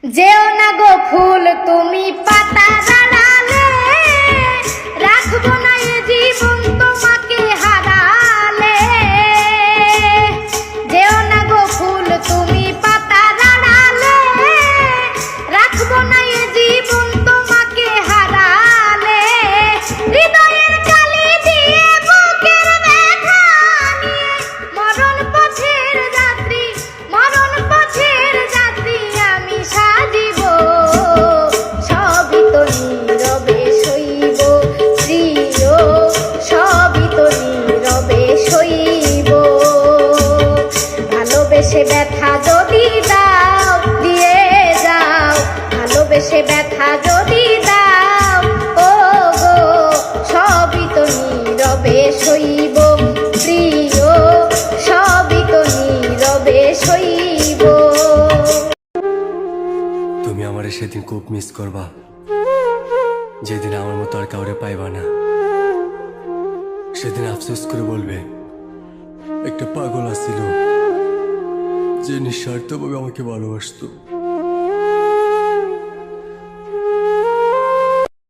যেও না গো ফুল তুমি পাতা রাড়ালে, রাখবো না এ জীবন তোমাকে হারালে। যেও না গো ফুল তুমি পাতা রাড়ালে, রাখবো না এ জীবন তোমাকে হারালে। হৃদয়ের কালি দিয়ে বুকের ব্যথা নিয়ে মরণ পথের যাত্রী, মরণ পথের যাত্রী আমি সাজিব। সবই তো নীরবে সইব প্রিয়, সবই তো নীরবে সইব। ভালোবেসে ব্যথা যদি দাও দিয়ে যাও, ভালোবেসে ব্যথা যদি দাও ও গো, সবই তো নীরবে সইব প্রিয়, সবই তো নীরবে সইব। তুমি আমারে সেদিন খুব মিস করবা, যেদিন আমার মতো আর কাউরে পাইবা না। সেদিন আফসোস করে বলবে একটা পাগল আসছিল যে নিঃস্বার্থভাবে আমাকে ভালোবাসতো।